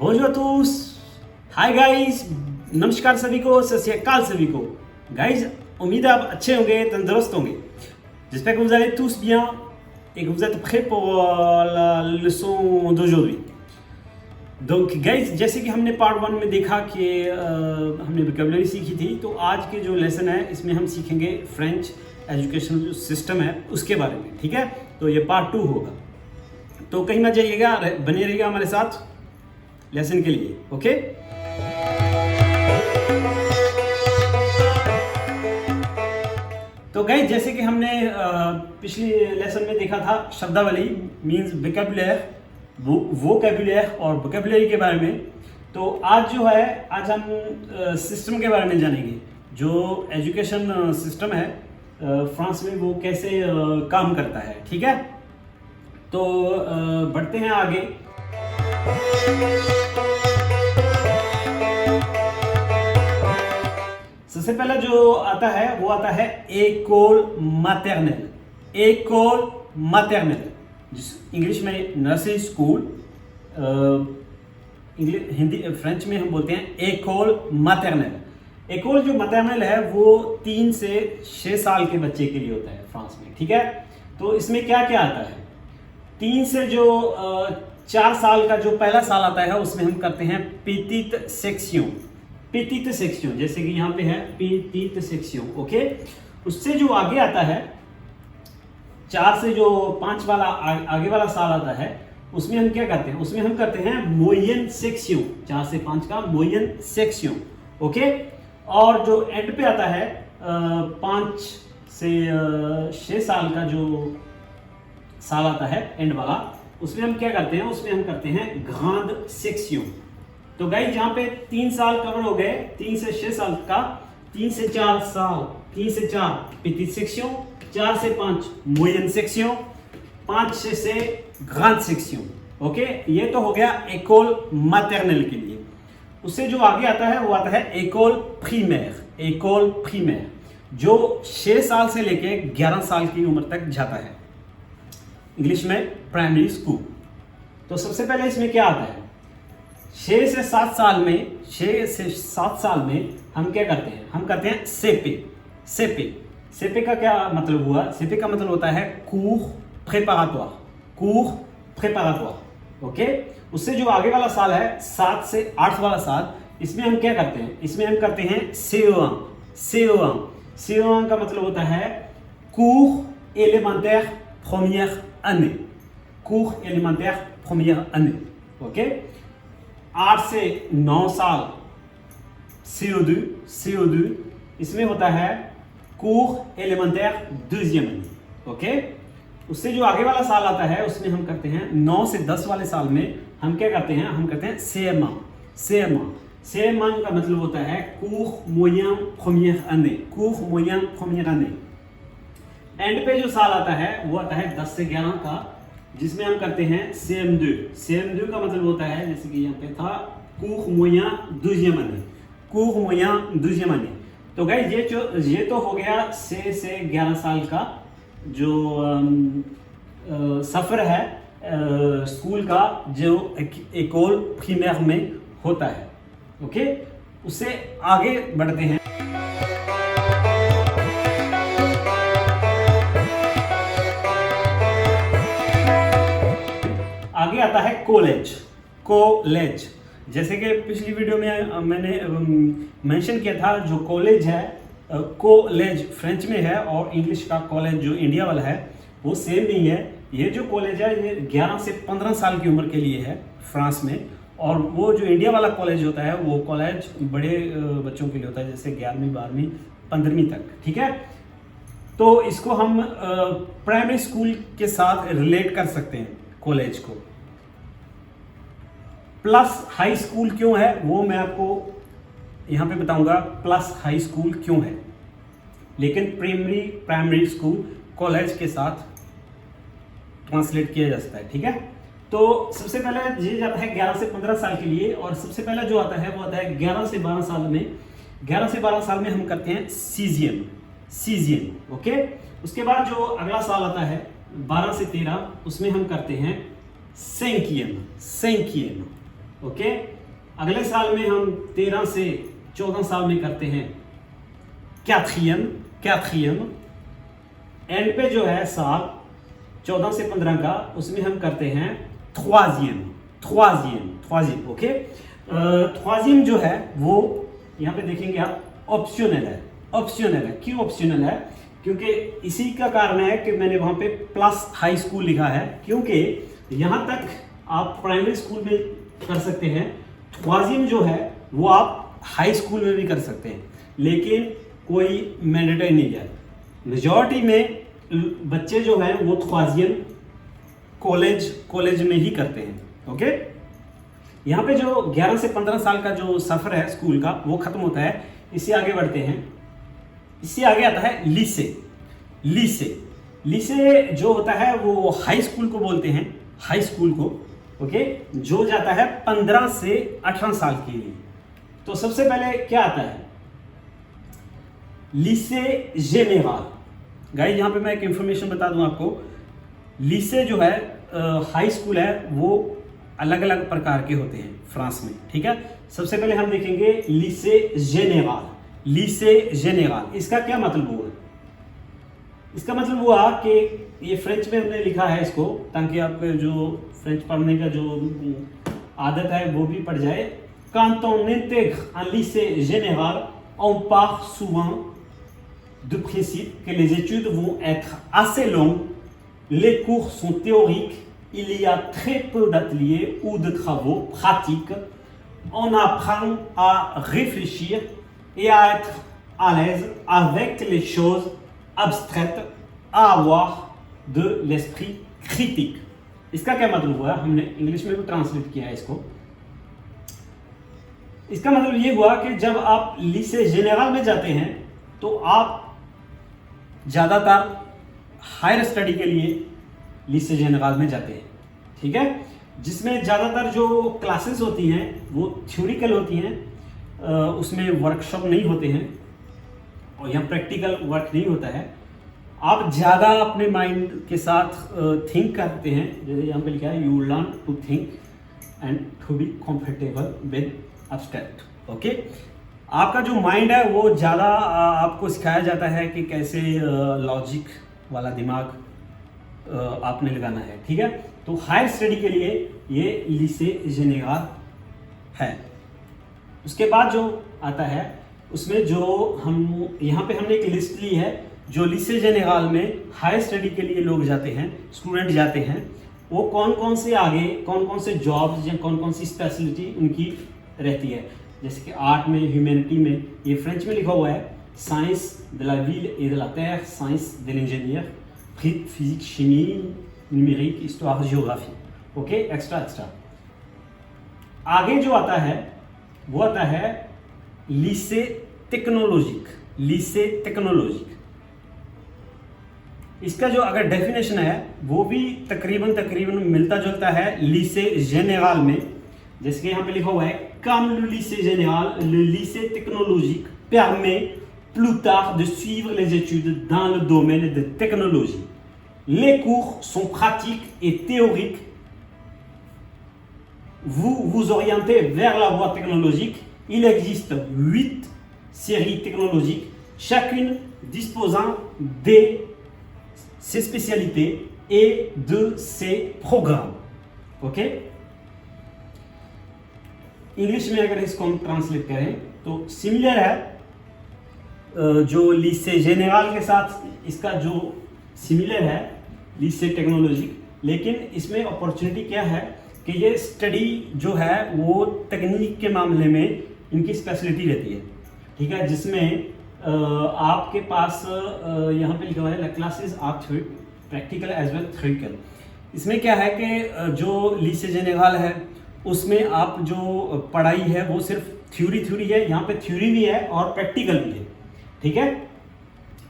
बोंजोर tous, hi guys, नमस्कार सभी को, सत श्री अकाल सभी को। गाइस, उम्मीद है आप अच्छे होंगे, तंदुरुस्त होंगे। J'espère que vous allez tous bien et que vous êtes prêts pour la leçon d'aujourd'hui. Donc guys, जैसे कि हमने पार्ट 1 में देखा कि हमने वोकैबुलरी सीखी थी, तो आज के जो लेसन है इसमें हम सीखेंगे फ्रेंच एजुकेशन जो सिस्टम है उसके बारे में। ठीक है, तो ये पार्ट 2 होगा, तो कहीं मत जाइएगा, बने रहिएगा हमारे साथ लेसन के लिए। ओके, तो गाइस, जैसे कि हमने पिछली लेसन में देखा था शब्दावली मींस वोकैबुलरी और वोकैबुलरी के बारे में, तो आज जो है आज हम सिस्टम के बारे में जानेंगे। जो एजुकेशन सिस्टम है फ्रांस में वो कैसे काम करता है। ठीक है, तो बढ़ते हैं आगे। सबसे पहला जो आता है वो आता है école maternelle। école maternelle English में नर्सरी स्कूल, हिंदी फ्रेंच में हम बोलते हैं école maternelle। école जो maternelle है वो 3 से 6 साल के बच्चे के लिए होता है फ्रांस में। ठीक है, तो इसमें क्या क्या आता है? 3 से जो 4 साल का जो पहला साल आता है उसमें हम करते हैं petite section। petite section जैसे कि यहाँ पे है petite section। ओके, उससे जो आगे आता है 4 से जो 5 वाला आगे वाला साल आता है उसमें हम क्या करते हैं? उसमें हम करते हैं moyenne section। 4 से 5 का moyenne section। ओके, और जो एंड पे आता है 5 से 6 साल का जो साल आता है एंड वाला, उसमें हम क्या करते हैं? उसमें हम करते हैं grande section। तो गाइस, जहाँ पे 3 साल कवर हो गए, 3 से 6 साल का, 3 से 4 साल, 3 से 4 petite section, 4 से 5 moyenne section, 5-6 से grande section। ओके, ये तो हो गया école maternelle के लिए। उससे जो आगे आता है वो आता है école primaire। école primaire जो 6 साल से लेके 11 साल की उम्र तक जाता है, इंग्लिश में प्राइमरी स्कूल। तो सबसे पहले इसमें क्या आता है? 6 से 7 साल में हम क्या करते हैं? हम करते हैं सेपे। सेपे सेपे का क्या मतलब हुआ? सेपे का मतलब होता है cours préparatoire। cours préparatoire। Okay, उससे जो आगे वाला साल है 7 से 8 वाला साल, इसमें हम क्या करते हैं? इसमें हम करते हैं CE1। CE1 CE1 का मतलब होता है cours élémentaire première année। cours élémentaire première année। Okay, 8 से 9 साल CO2 इसमें होता है cours élémentaire deuxième année। Okay, उससे जो आगे वाला साल आता है उसमें हम करते हैं 9 से 10 वाले साल में हम क्या करते हैं? हम करते हैं CM1 का मतलब होता है cours moyen première année। cours moyen première année। And पे जो साल आता है वो आता है 10 से 11 का, जिसमें हम करते हैं CM2 का मतलब होता है, जैसे कि यहाँ पे था cours moyen deuxième année। cours moyen deuxième année। तो गाइस, ये तो हो गया 6 से 11 साल का जो सफ़र है स्कूल का, जो école primaire में होता है। ओके, उससे आगे बढ़ते हैं। आगे आता है कॉलेज। जैसे कि पिछली वीडियो में मैंने मेंशन किया था, जो कॉलेज है कॉलेज फ्रेंच में है और इंग्लिश का कॉलेज जो इंडिया वाला है वो सेम नहीं है। ये जो कॉलेज है ये 11 से 15 साल की उम्र के लिए है फ्रांस में, और वो जो इंडिया वाला कॉलेज होता है वो कॉलेज बड़े बच्चों के लिए होता है, जैसे 11वीं 12वीं 15वीं तक। ठीक है, तो इसको हम प्राइमरी स्कूल के साथ रिलेट कर सकते हैं कॉलेज को। प्लस हाई स्कूल क्यों है वो मैं आपको यहाँ पे बताऊंगा, प्लस हाई स्कूल क्यों है, लेकिन प्राइमरी स्कूल कॉलेज के साथ ट्रांसलेट किया जा सकता है। ठीक है, तो सबसे पहले ये जाता है 11 से 15 साल के लिए, और सबसे पहला जो आता है वो आता है 11 से 12 साल में। 11 से 12 साल में हम करते हैं सीजियम। ओके, उसके बाद जो अगला साल आता है 12 से 13, उसमें हम करते हैं सेंकियम। ओके, अगले साल में हम 13 से 14 साल में करते हैं क्याट्रियम। एंड पे जो है साल 14 से 15 का, उसमें हम करते हैं troisième। ओके, troisième जो है वो यहाँ पे देखेंगे आप ऑप्शनल है। क्यों ऑप्शनल है? क्योंकि इसी का कारण है कि मैंने वहाँ पे प्लस हाई स्कूल लिखा है, क्योंकि यहाँ तक आप प्राइमरी स्कूल में कर सकते हैं, troisième जो है वो आप हाई स्कूल में भी कर सकते हैं, लेकिन कोई मैंडेटरी नहीं है। मेजॉरिटी में बच्चे जो हैं वो troisième कॉलेज में ही करते हैं। ओके, यहाँ पे जो 11 से 15 साल का जो सफ़र है स्कूल का वो ख़त्म होता है। इससे आगे बढ़ते हैं, इससे आगे आता है लीसे जो होता है वो हाई स्कूल को बोलते हैं, हाई स्कूल को। ओके, जो जाता है 15 से 18 साल के लिए। तो सबसे पहले क्या आता है? लीसे जेनेरल। गाइस यहाँ पे मैं एक इंफॉर्मेशन बता दूं आपको, लीसे जो है हाई स्कूल है वो अलग अलग प्रकार के होते हैं फ्रांस में, ठीक है। सबसे पहले हम देखेंगे लीसे जेनेरल। इसका क्या मतलब हुआ? इसका मतलब हुआ कि ये फ्रेंच में हमने लिखा है इसको, ताकि आप जो फ्रेंच पढ़ने का जो आदत है वो भी पड़ जाए। Quand on intègre un lycée général, on part souvent du principe que les études vont être assez longues, les cours sont théoriques, il y a très peu d'ateliers ou de travaux pratiques, on apprend à réfléchir et à être à l'aise avec les choses abstraites, à avoir de l'esprit critique। इसका क्या मतलब हुआ? हमने English में भी translate किया है इसको। इसका मतलब ये हुआ कि जब आप लीसे जेनेरल में जाते हैं तो आप ज़्यादातर हायर स्टडी के लिए लीसे जेनेरल में जाते हैं, ठीक है, जिसमें ज़्यादातर जो क्लासेस होती हैं वो थ्योरिकल होती हैं, उसमें वर्कशॉप नहीं होते हैं और यहाँ प्रैक्टिकल वर्क नहीं होता है। आप ज़्यादा अपने माइंड के साथ थिंक करते हैं, जैसे यहाँ पे लिखा है you learn to think and to be comfortable with abstract. Okay, आपका जो माइंड है वो ज़्यादा आपको सिखाया जाता है कि कैसे लॉजिक वाला दिमाग आपने लगाना है, ठीक है। तो हायर स्टडी के लिए ये लीसे जेनेरल है। उसके बाद जो आता है उसमें जो हम यहाँ पे हमने एक लिस्ट ली है, जो लीसे जेनेरल में हायर स्टडी के लिए लोग जाते हैं, स्टूडेंट जाते हैं, वो कौन कौन से आगे कौन कौन से जॉब्स या कौन कौन सी स्पेशलिटी उनकी रहती है। जैसे कि आर्ट में, ह्यूमैनिटी में, ये फ्रेंच में लिखा हुआ है साइंस de la ville et de la terre, साइंस de l'ingénieur, फिजिक, शिमी, न्यूमेरिक, हिस्टोरी, जियोग्राफी। Okay, extra. आगे जो आता है वो आता है लीसे टेक्नोलॉजिक। इसका जो अगर डेफिनेशन है वो भी तकरीबन मिलता जुलता है लीसे जेनेरल में। जैसे कि यहाँ पे लिखा हुआ है comme le lycée général, le lycée technologique permet plus tard de suivre les études dans le domaine de technologie. Les cours sont pratiques et théoriques. Vous vous orientez vers la voie technologique. Il existe 8 séries technologiques, chacune disposant de ses spécialités et de ses programmes. Ok? English में अगर इसको हम translate करें तो similar है जो लीसे general के साथ, इसका जो सिमिलर है लीसे टेक्नोलॉजिक, लेकिन इसमें अपॉर्चुनिटी क्या है कि ये स्टडी जो है वो तकनीक के मामले में इनकी स्पेशलिटी रहती है, ठीक है, जिसमें आपके पास यहाँ पे लिखा हुआ है classes are practical as well theoretical. इसमें क्या है कि जो लीसे जेनेरल है उसमें आप जो पढ़ाई है वो सिर्फ थ्योरी है, यहाँ पे थ्योरी भी है और प्रैक्टिकल भी है, ठीक है।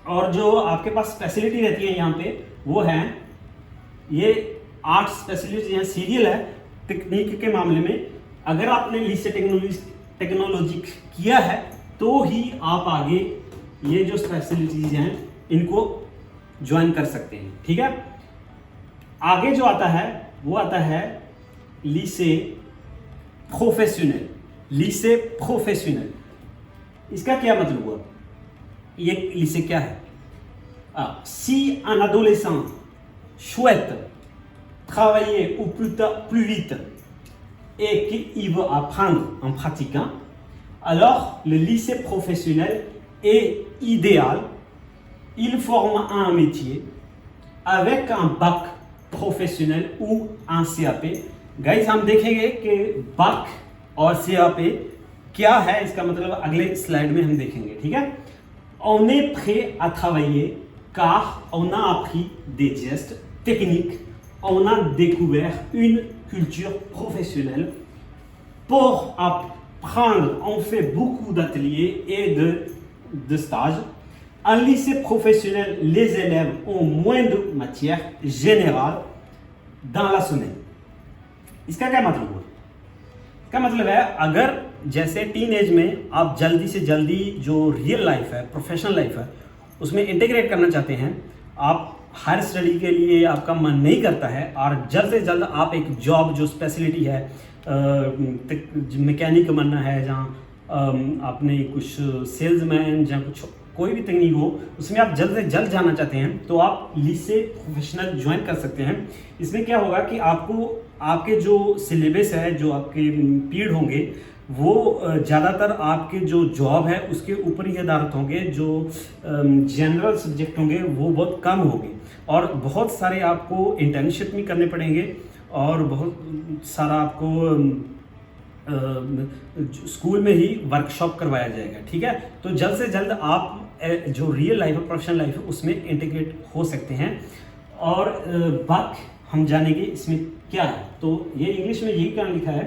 और जो आपके पास स्पेशलिटी रहती है यहाँ पे वो है ये आर्ट स्पेशलिटी या सीरियल है टेक्निक के मामले में। अगर आपने लीसे टेक्नोलॉजी किया है तो ही आप आगे ये जो स्पेशलिटीज हैं इनको ज्वाइन कर सकते हैं, ठीक है। आगे जो आता है वो आता है लीसे प्रोफेशनल, lycée प्रोफेशनल, इसका क्या मतलब हुआ? ये lycée क्या है? Si un adolescent souhaite travailler ou plus vite et qu'il veut apprendre en pratiquant, alors le lycée professionnel est idéal. Il forme un métier avec un bac professional ou un CAP. Guys हम देखेंगे कि bac और CAP क्या है, इसका मतलब अगले slide में हम देखेंगे, ठीक है? On est prêt à travailler car on a appris des gestes techniques, on a découvert une culture professionnelle. Pour apprendre, on fait beaucoup d'ateliers et de stages. En lycée professionnel, les élèves ont moins de matières générales dans la semaine. इसका क्या मतलब हुआ? इसका मतलब है अगर जैसे teen age में आप जल्दी से जल्दी जो रियल लाइफ है, प्रोफेशनल लाइफ है, उसमें इंटीग्रेट करना चाहते हैं, आप हायर स्टडी के लिए आपका मन नहीं करता है और जल्द से जल्द आप एक जॉब जो स्पेशलिटी है, मैकेनिक बनना है, जहाँ आपने कुछ सेल्समैन, जहाँ कुछ कोई भी तकनीक हो, उसमें आप जल्द से जल्द जाना चाहते हैं, तो आप lycée प्रोफेशनल ज्वाइन कर सकते हैं. इसमें क्या होगा कि आपको आपके जो सिलेबस है, जो आपके पीरियड होंगे, वो ज़्यादातर आपके जो जॉब है उसके ऊपर ही आधारित होंगे. जो जनरल सब्जेक्ट होंगे वो बहुत कम होंगे और बहुत सारे आपको इंटर्नशिप भी करने पड़ेंगे और बहुत सारा आपको स्कूल में ही वर्कशॉप करवाया जाएगा, ठीक है? तो जल्द से जल्द आप जो रियल लाइफ है, प्रोफेशनल लाइफ है, उसमें इंटीग्रेट हो सकते हैं. और बात हम जानेंगे इसमें क्या है. तो ये इंग्लिश में यही क्या लिखा है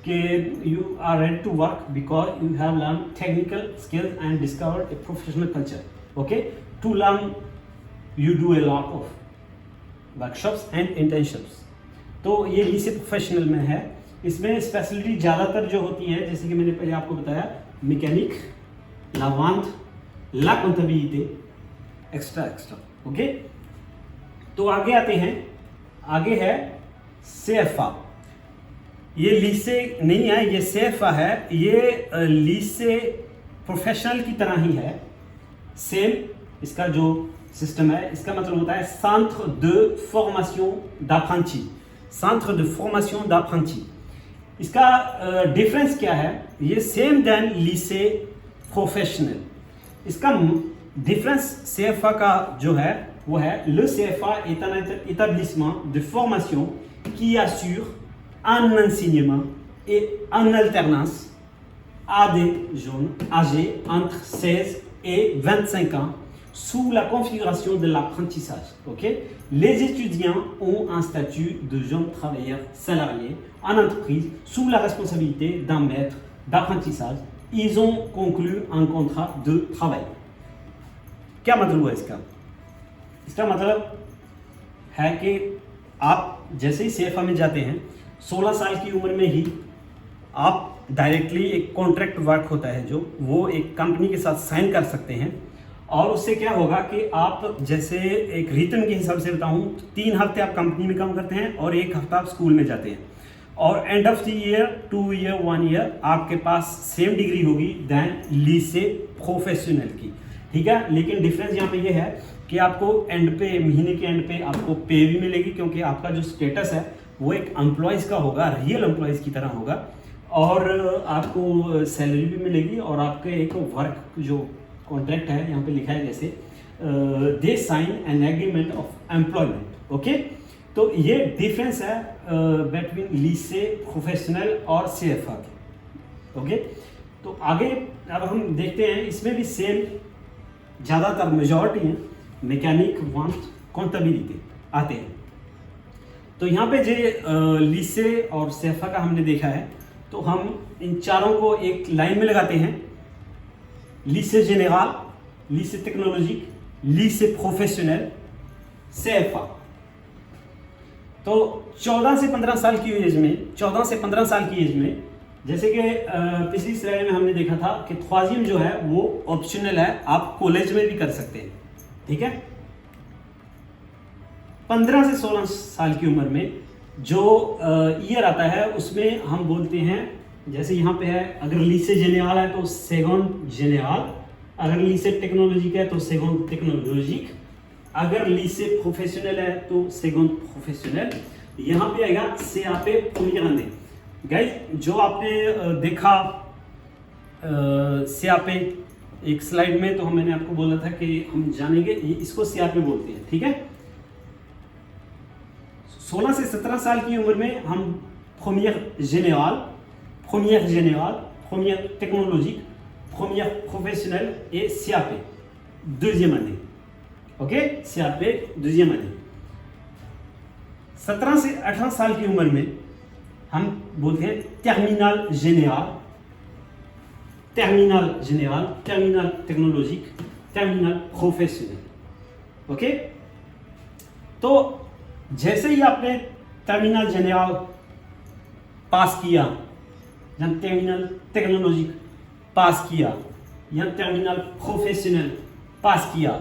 कि you are ready to work because you have learn technical skills and discovered a professional culture. Okay, to learn you do a lot of workshops and internships. तो ये lycée प्रोफेशनल में है. इसमें स्पेशलिटी ज़्यादातर जो होती है, जैसे कि मैंने पहले आपको बताया, मैकेनिक, ला वांत, ला कंटेबिलिटी, एक्स्ट्रा. ओके, तो आगे आते हैं. आगे है CFA. ये lycée नहीं है, ये CFA है. ये lycée प्रोफेशनल की तरह ही है, सेम. इसका जो सिस्टम है, इसका मतलब होता है सेंट्र de formation d'apprentis. सेंट्र de formation d'apprentis. इसका डिफरेंस क्या है? ये सेम देन lycée प्रोफेशनल. इसका डिफरेंस CFA का जो है वो है, le CFA est un établissement de formation qui assure un enseignement et en alternance à des jeunes âgés entre 16 et 25 ans sous la configuration de l'apprentissage. Okay? Les étudiants ont un statut de jeunes travailleurs salariés en entreprise sous la responsabilité d'un maître d'apprentissage. Ils ont conclu un contrat de travail. क्या मतलब हुआ इसका? इसका मतलब है कि आप जैसे ही CFA में जाते हैं, 16 साल की उम्र में ही आप डायरेक्टली एक कॉन्ट्रैक्ट वर्क होता है जो वो एक कंपनी के साथ साइन कर सकते हैं. और उससे क्या होगा कि आप जैसे एक रिटर्न के हिसाब से बताऊं, 3 हफ्ते आप कंपनी में काम करते हैं और 1 हफ्ता आप स्कूल में जाते हैं. और end of the year, 2 year, 1 year आपके पास सेम डिग्री होगी दैन lycée प्रोफेशनल की, ठीक है? लेकिन डिफरेंस यहाँ पे ये है कि आपको एंड पे, महीने के एंड पे आपको पे भी मिलेगी, क्योंकि आपका जो स्टेटस है वो एक एम्प्लॉयज़ का होगा, रियल एम्प्लॉयज़ की तरह होगा. और आपको सैलरी भी मिलेगी और आपके एक वर्क जो कॉन्ट्रैक्ट है, यहाँ पे लिखा है जैसे they sign an agreement of employment. Okay, तो ये डिफरेंस है बिटवीन lycée प्रोफेशनल और CFA के. ओके, तो आगे अब हम देखते हैं. इसमें भी सेम ज़्यादातर मेजॉरिटी हैं, मैकेनिक, वांत, कंटेबिलिटी आते हैं. तो यहाँ पे जो lycée और CFA का हमने देखा है, तो हम इन चारों को एक लाइन में लगाते हैं. lycée général, lycée technologique, lycée professional, CFA. तो 14 से 15 साल की एज में, 14 से 15 साल की एज में, जैसे कि पिछली स्लाइड में हमने देखा था कि troisième जो है वो ऑप्शनल है, आप कॉलेज में भी कर सकते हैं, ठीक है? 15 से 16 साल की उम्र में जो ईयर आता है उसमें हम बोलते हैं, जैसे यहाँ पे है, अगर लीसे जेनेराल है तो सेकंड जेनेराल, अगर लीसे टेक्नोलॉजी का है तो सेकंड टेक्नोलॉजिक, अगर लीसे प्रोफेशनल है तो सेकंड प्रोफेशनल। यहाँ पे आएगा से आपे पुलियाने। गाइस जो आपने देखा से आपे एक स्लाइड में, तो मैंने आपको बोला था कि हम जानेंगे, इसको से आपे बोलते हैं, ठीक है। 16 से 17 साल की उम्र में हम प्रीमियर जेनेराल, प्रीमियर टेक्नोलॉजिक, प्रीमियर प्रोफेशनल et CAP, deuxième année, ok, CAP deuxième année। 17 से 18 साल की उम्र में हम बोलते हैं terminal general, terminal technological, terminal professional, okay. तो जैसे ही आपने टर्मिनल जेनेराल पास किया या टर्मिनल टेक्नोलॉजिक पास किया या टर्मिनल प्रोफेशनल पास किया,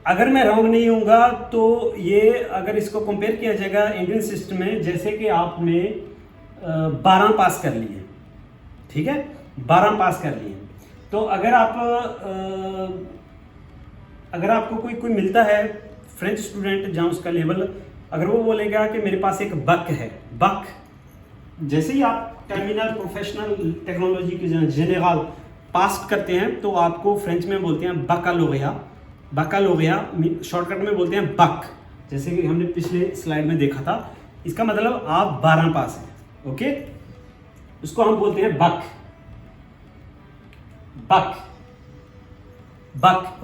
अगर मैं रॉन्ग नहीं होऊंगा तो ये, अगर इसको कंपेयर किया जाएगा इंडियन सिस्टम में, जैसे कि आपने 12 पास कर लिए, ठीक है, 12 पास कर लिए, तो अगर आपको कोई मिलता है फ्रेंच स्टूडेंट जहाँ उसका लेवल, अगर वो बोलेगा कि मेरे पास एक बक है, बक, जैसे ही आप टर्मिनल प्रोफेशनल टेक्नोलॉजी की जेनेरल पास करते हैं तो आपको फ्रेंच में बोलते हैं बकालोरिया, शॉर्टकट में बोलते हैं बक, जैसे कि हमने पिछले स्लाइड में देखा था। इसका मतलब आप 12 पास हैं, ओके, उसको हम बोलते हैं बक,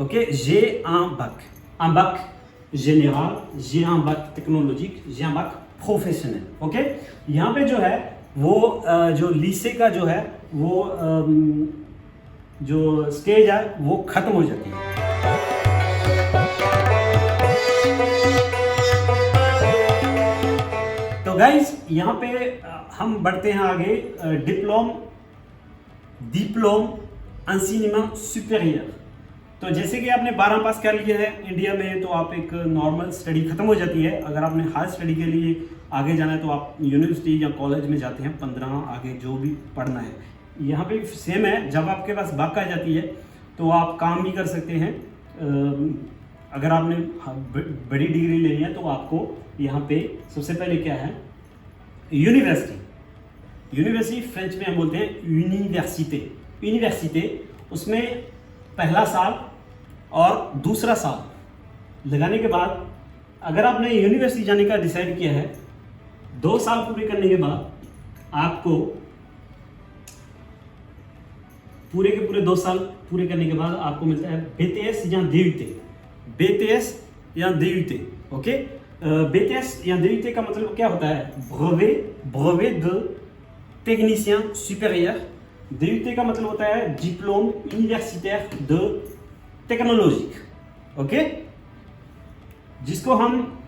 okay, un bac général, j'ai un bac technologique, j'ai un bac professionnel, okay. यहाँ पे जो है वो जो लीसे का जो है वो जो स्टेज है वो खत्म हो जाती है। तो गाइस यहाँ पे हम बढ़ते हैं आगे, डिप्लोम एंसीनियमेंट सुपीरियर। तो जैसे कि आपने 12 पास कर लिया है इंडिया में, तो आप एक नॉर्मल स्टडी खत्म हो जाती है। अगर आपने हायर स्टडी के लिए आगे जाना है तो आप यूनिवर्सिटी या कॉलेज में जाते हैं, 15 आगे जो भी पढ़ना है। यहाँ पे सेम है, जब आपके पास बाक आ जाती है तो आप काम भी कर सकते हैं। अगर आपने बड़ी डिग्री लेनी है तो आपको यहाँ पे सबसे पहले क्या है, यूनिवर्सिटी फ्रेंच में हम बोलते हैं यूनिवर्सिटे, उसमें पहला साल और दूसरा साल लगाने के बाद, अगर आपने यूनिवर्सिटी जाने का डिसाइड किया है, 2 साल पूरे करने के बाद आपको पूरे के पूरे 2 साल पूरे करने के बाद आपको मिलता है BTS या DUT, ओके। BTS या DUT का मतलब क्या होता है, ब्रेवेट de टेक्नीशियन सुपीरियर। DUT का मतलब होता है डिप्लोम यूनिवर्सिटाire de टेक्नोलॉजिक, ओके, जिसको हम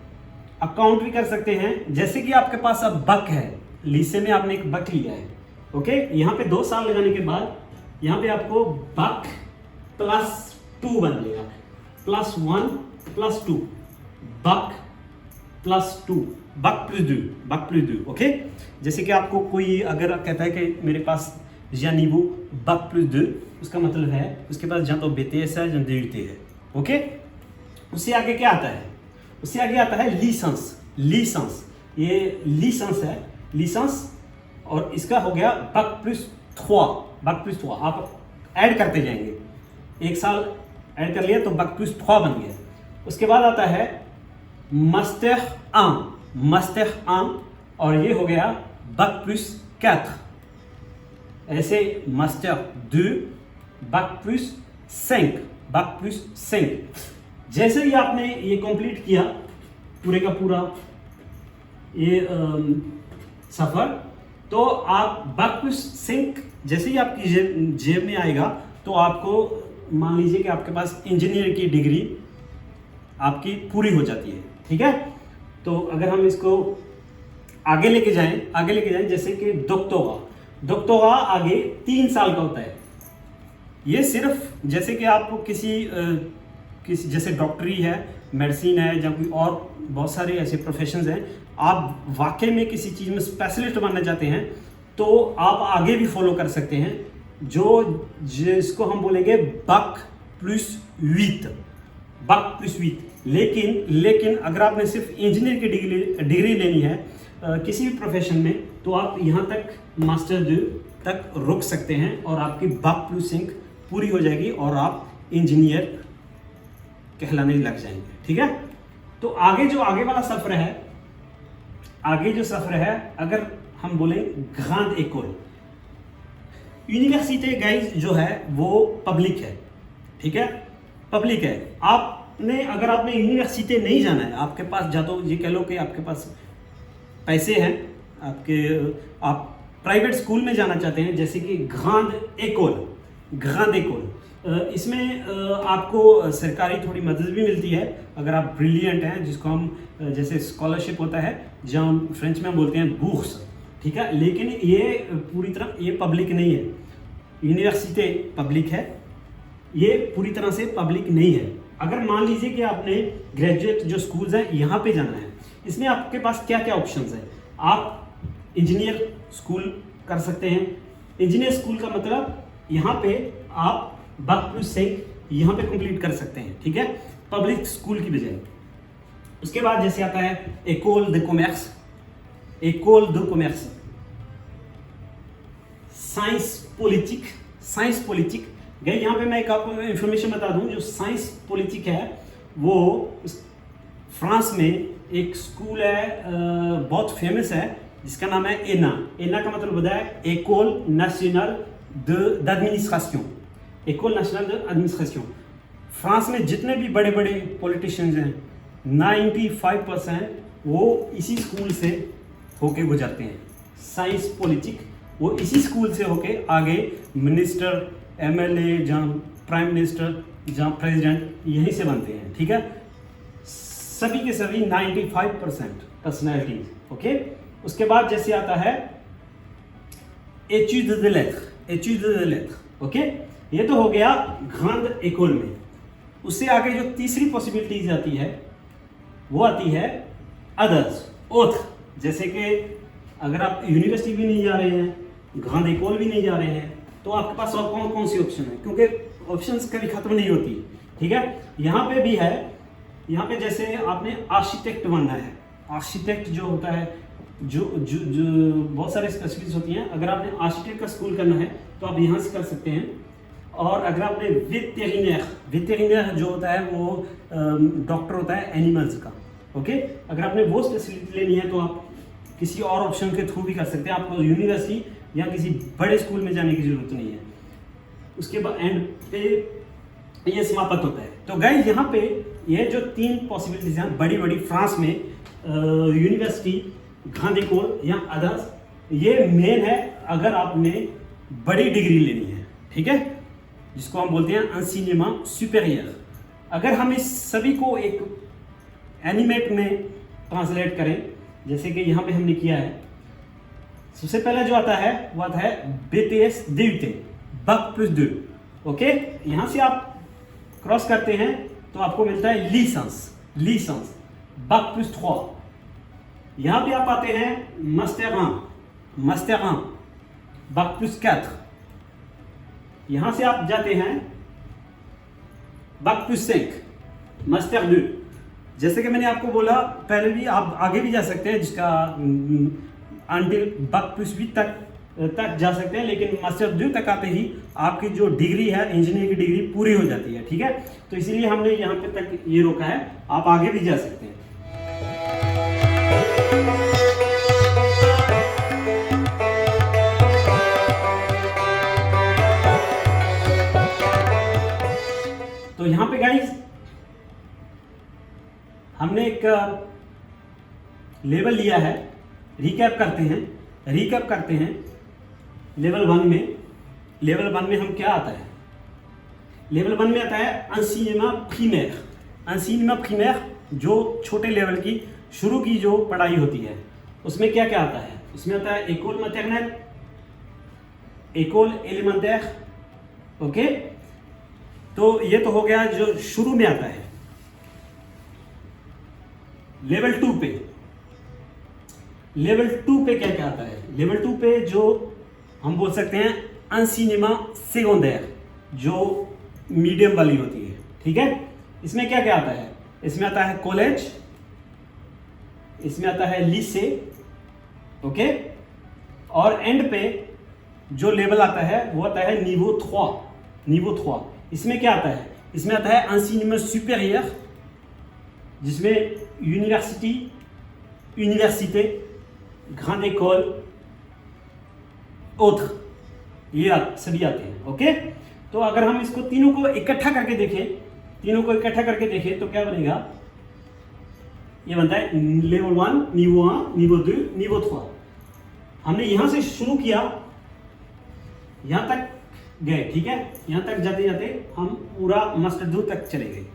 अकाउंट भी कर सकते हैं। जैसे कि आपके पास अब बक है, लीसे में आपने एक बक लिया है, ओके, यहाँ पे 2 साल लगाने के बाद यहाँ पे आपको बक +2 बन जाएगा, +1 +2, बक +2, बक +2, ओके। जैसे कि आपको कोई अगर कहता है कि मेरे पास या नीबू बक +2, उसका मतलब है उसके पास या तो BTS है या DUT है, ओके। उससे आगे क्या आता है, उससे आगे आता है लीसेंस, ये लीसेंस है, लीसेंस, और इसका हो गया बक +3, आप ऐड करते जाएंगे, 1 साल ऐड कर लिया तो बक +3 बन गया। उसके बाद आता है मास्टर 1, और ये हो गया बक +4, ऐसे मास्टर 2, बक +5। जैसे ही आपने ये कंप्लीट किया पूरे का पूरा ये सफर, तो आप बक +5 जैसे ही आपकी जेब में आएगा तो आपको मान लीजिए कि आपके पास इंजीनियर की डिग्री आपकी पूरी हो जाती है, ठीक है। तो अगर हम इसको आगे लेके जाएं जैसे कि डॉक्टोरा आगे 3 साल का होता है। ये सिर्फ जैसे कि आपको किसी जैसे डॉक्टरी है, मेडिसिन है, या कोई और बहुत सारे ऐसे प्रोफेशंस हैं आप वाकई में किसी चीज़ में स्पेशलिस्ट बनना चाहते हैं तो आप आगे भी फॉलो कर सकते हैं, जिसको हम बोलेंगे बक प्लस 8, बक प्लस 8। लेकिन अगर आपने सिर्फ इंजीनियर की डिग्री लेनी है किसी भी प्रोफेशन में, तो आप यहाँ तक मास्टर तक रुक सकते हैं और आपकी बक प्लस 5 पूरी हो जाएगी और आप इंजीनियर कहलाने लग जाएंगे। ठीक है, तो आगे वाला सफ़र है, अगर हम बोले ग्रांड एकोल। यूनिवर्सिटी गाइज जो है वो पब्लिक है, ठीक है, पब्लिक है। अगर आपने यूनिवर्सिटी नहीं जाना है, आपके पास जा तो ये कह लो कि आपके पास पैसे हैं, आप प्राइवेट स्कूल में जाना चाहते हैं, जैसे कि ग्रांड एकोल, इसमें आपको सरकारी थोड़ी मदद भी मिलती है अगर आप ब्रिलियंट हैं, जिसको हम जैसे स्कॉलरशिप होता है, जहाँ फ्रेंच में हम बोलते हैं बूर्स, ठीक है। लेकिन ये पूरी तरह ये पब्लिक नहीं है। यूनिवर्सिटी पब्लिक है, ये पूरी तरह से पब्लिक नहीं है। अगर मान लीजिए कि आपने ग्रेजुएट जो स्कूल्स हैं यहाँ पे जाना है, इसमें आपके पास क्या क्या ऑप्शंस हैं। आप इंजीनियर स्कूल कर सकते हैं। इंजीनियर स्कूल का मतलब यहाँ पे आप बक प्लस 5 यहाँ पे कंप्लीट कर सकते हैं, ठीक है, पब्लिक स्कूल की बजाय। उसके बाद जैसे आता है एकोल de commerce, साइंस पॉलिटिक। गई यहाँ पे मैं एक आपको इंफॉर्मेशन बता दूं, जो साइंस पॉलिटिक है वो फ्रांस में एक स्कूल है, बहुत फेमस है, जिसका नाम है एना का मतलब होता है एकोल नेशनल d'administration। फ्रांस में जितने भी बड़े बड़े पॉलिटिशियंस हैं 95% वो इसी स्कूल से होके गुजरते हैं। साइंस पॉलिटिक वो इसी स्कूल से होके आगे मिनिस्टर, एमएलए, जहाँ प्राइम मिनिस्टर, जहाँ प्रेसिडेंट, यहीं से बनते हैं, ठीक है। सभी के सभी 95% पर्सनैलिटीज, ओके। उसके बाद जैसे आता है एtudes de lettres, ओके। ये तो हो गया ग्रांड एकोल में। उससे आगे जो तीसरी पॉसिबिलिटीज आती है वो आती है अदर्स, ओथ। जैसे कि अगर आप यूनिवर्सिटी भी नहीं जा रहे हैं, ग्रांड एकोल भी नहीं जा रहे हैं, तो आपके पास और कौन कौन सी ऑप्शन है, क्योंकि ऑप्शंस कभी खत्म नहीं होती, ठीक है। यहाँ पे भी है, यहाँ पे जैसे आपने आर्किटेक्ट बनना है, आर्किटेक्ट जो होता है, जो बहुत सारे स्पेसिफिक्स होती हैं। अगर आपने आर्किटेक्ट का स्कूल करना है तो आप यहाँ से कर सकते हैं। और अगर आपने वेटेरिनर जो होता है वो डॉक्टर होता है एनिमल्स का, ओके। अगर आपने वो स्पेशलिटी लेनी है तो आप किसी और ऑप्शन के थ्रू भी कर सकते हैं। आपको यूनिवर्सिटी या किसी बड़े स्कूल में जाने की जरूरत नहीं है। उसके बाद एंड पे ये समाप्त होता है। तो गाइस यहाँ पे ये जो 3 पॉसिबिलिटीज हैं बड़ी बड़ी फ्रांस में, यूनिवर्सिटी, ग्रांड एकोल या अदर्स, ये मेन है अगर आपने बड़ी डिग्री लेनी है, ठीक है, जिसको हम बोलते हैं एंसीनियमेंट सुपेरियर। अगर हम इस सभी को एक एनिमेट में ट्रांसलेट करें, जैसे कि यहाँ पे हमने किया है, सबसे पहले जो आता है वो आता है BTS DUT, बक प्लस 2, ओके। यहाँ से आप क्रॉस करते हैं तो आपको मिलता है लीसेंस बक प्लस 3। यहाँ पे आप आते हैं मास्टर 1 बक प्लस 4। यहाँ से आप जाते हैं बक प्लस 5 मास्टर 2। जैसे कि मैंने आपको बोला पहले भी, आप आगे भी जा सकते हैं, जिसका अंटिल बक प्लस 8 तक जा सकते हैं, लेकिन मास्टर 2 तक आते ही आपकी जो डिग्री है, इंजीनियरिंग की डिग्री पूरी हो जाती है, ठीक है। तो इसीलिए हमने यहाँ पे तक ये रोका है, आप आगे भी जा सकते हैं। तो यहाँ पे गाइस हमने एक लेवल लिया है, रिकैप करते हैं। लेवल 1 में हम क्या आता है, लेवल 1 में आता है एंसीनियमेंट प्रीमेयर, जो छोटे लेवल की शुरू की जो पढ़ाई होती है, उसमें क्या क्या आता है। उसमें आता है एकोल मैटरनल, एकोल एलिमेंटाire, ओके। तो ये तो हो गया जो शुरू में आता है। लेवल 2 पे लेवल 2 पे क्या क्या आता है? लेवल 2 पे जो हम बोल सकते हैं enseignement secondaire, जो मीडियम वाली होती है, ठीक है। इसमें क्या क्या आता है? इसमें आता है कॉलेज, इसमें आता है लीसे, ओके, और एंड पे जो लेवल आता है वो आता है niveau 3, niveau 3। इसमें क्या आता है? इसमें आता है enseignement supérieur, जिसमें यूनिवर्सिटी, यूनिवर्सिटे, ग्रांड एकोल, autre, ये सभी आते हैं, ओके। तो अगर हम इसको तीनों को इकट्ठा करके देखें तो क्या बनेगा? ये बनता है लेवल 1, niveau 1, niveau 2, niveau 3। हमने यहां से शुरू किया, यहां तक गए, ठीक है। यहां तक जाते जाते हम पूरा मास्टर 2 तक चले गए,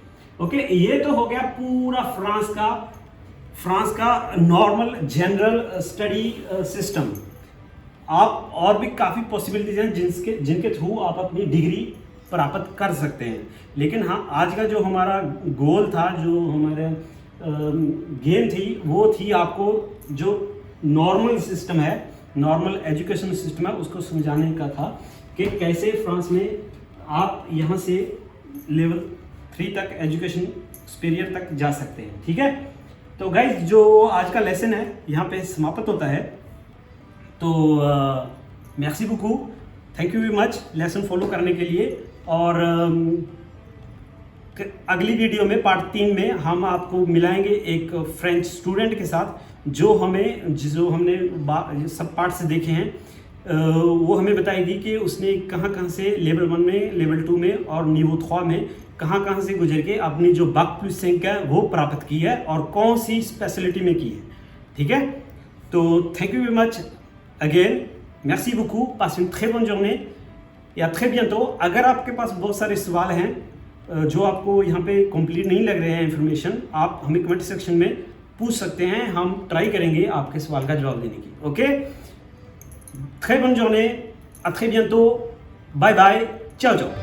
ओके। ये तो हो गया पूरा फ्रांस का नॉर्मल जनरल स्टडी सिस्टम। आप और भी काफ़ी पॉसिबिलिटीज हैं जिनके थ्रू आप अपनी डिग्री प्राप्त कर सकते हैं। लेकिन हाँ, आज का जो हमारा गोल था, जो हमारे गेम थी, वो थी आपको जो नॉर्मल सिस्टम है, नॉर्मल एजुकेशन सिस्टम है, उसको समझाने का था कि कैसे फ्रांस में आप यहाँ से लेवल 3 तक एजुकेशन सुपीरियर तक जा सकते हैं, ठीक है। तो गाइज, जो आज का लेसन है यहाँ पे समाप्त होता है। तो merci beaucoup, thank you very much lesson follow करने के लिए। और अगली वीडियो में पार्ट 3 में हम आपको मिलाएंगे एक फ्रेंच स्टूडेंट के साथ जो हमने सब पार्ट से देखे हैं। वो हमें बताएगी कि उसने कहाँ से लेवल 1 में, लेवल 2 में और niveau 3 में कहाँ से गुजर के अपनी जो bac+5 है वो प्राप्त की है और कौन सी स्पेशलिटी में की है, ठीक है। तो thank you very much again, merci beaucoup, passe une très bonne journée et à très bientôt। अगर आपके पास बहुत सारे सवाल हैं जो आपको यहाँ पे कंप्लीट नहीं लग रहे हैं इन्फॉर्मेशन, आप हमें कमेंट सेक्शन में पूछ सकते हैं, हम ट्राई करेंगे आपके सवाल का जवाब देने की, okay. très bonne journée, à très bientôt, bye bye, ciao ciao।